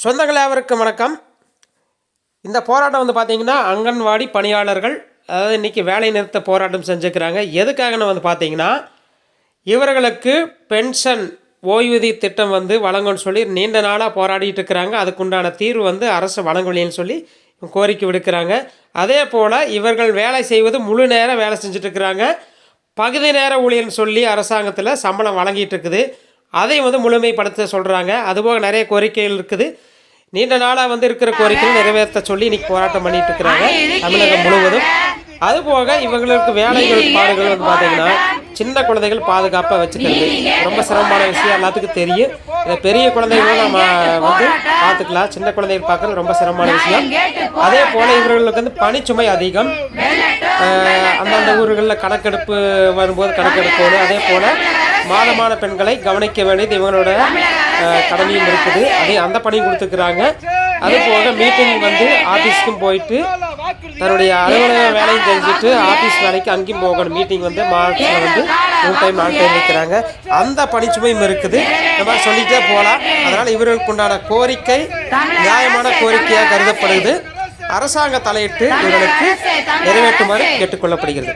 சொந்தங்கள் யாவருக்கும் வணக்கம். இந்த போராட்டம் வந்து பார்த்திங்கன்னா அங்கன்வாடி பணியாளர்கள் அதாவது இன்றைக்கி வேலை நிறுத்த போராட்டம் செஞ்சுக்கிறாங்க. எதுக்காகன்னு வந்து பார்த்திங்கன்னா இவர்களுக்கு பென்ஷன் ஓய்வூதிய திட்டம் வந்து வழங்கும்னு சொல்லி நீண்ட நாளாக போராடிட்டு இருக்கிறாங்க. அதுக்குண்டான தீர்வு வந்து அரசு வழங்கலைன்னு சொல்லி கோரிக்கை விடுக்கிறாங்க. அதே போல் இவர்கள் வேலை செய்வது முழு நேரம் வேலை செஞ்சுட்ருக்கிறாங்க. பகுதி நேர ஊழியர்னு சொல்லி அரசாங்கத்தில் சம்பளம் வழங்கிட்டு இருக்குது. அதை வந்து முழுமைப்படுத்த சொல்கிறாங்க. அதுபோக நிறைய கோரிக்கைகள் இருக்குது. நீண்ட நாளாக வந்து இருக்கிற கோரிக்கைகள் நிறைவேற்ற சொல்லி இன்றைக்கி போராட்டம் பண்ணிகிட்டு இருக்கிறாங்க தமிழகம் முழுவதும். அதுபோக இவங்களுக்கு வேலைகள் பாடுகள் வந்து பார்த்திங்கன்னா சின்ன குழந்தைகள் பாதுகாப்பாக வச்சுக்கிறது ரொம்ப சிரமமான விஷயம் எல்லாத்துக்கும் தெரியும். இந்த பெரிய குழந்தைகளும் நம்ம வந்து பார்த்துக்கலாம், சின்ன குழந்தைகள் பார்க்குறது ரொம்ப சிரமமான விஷயம். அதே போல் இவர்களுக்கு வந்து பணிச்சுமை அதிகம். அந்தந்த ஊர்களில் கணக்கெடுப்பு வரும்போது கணக்கெடுப்போடு அதே போல் மாதமான பெண்களை கவனிக்க வேண்டியது இவங்களோட கடமையும் இருக்குது. அந்த பணியும் கொடுத்துக்கிறாங்க. அதுபோக மீட்டிங் வந்து ஆஃபீஸ்க்கும் போயிட்டு தன்னுடைய அலுவலக வேலையும் தெரிஞ்சுட்டு ஆஃபீஸ் வேலைக்கு அங்கேயும் போகணும். மீட்டிங் வந்து மாதத்தில் வந்து 3 டைம் 4 டைம் வைக்கிறாங்க. அந்த பணிச்சுமையும் இருக்குது. இந்த மாதிரி சொல்லிகிட்டே போகலாம். அதனால் இவர்களுக்கு உண்டான கோரிக்கை நியாயமான கோரிக்கையாக கருதப்படுது. அரசாங்க தலையிட்டு இவர்களுக்கு நிறைவேற்றுமாறு கேட்டுக்கொள்ளப்படுகிறது.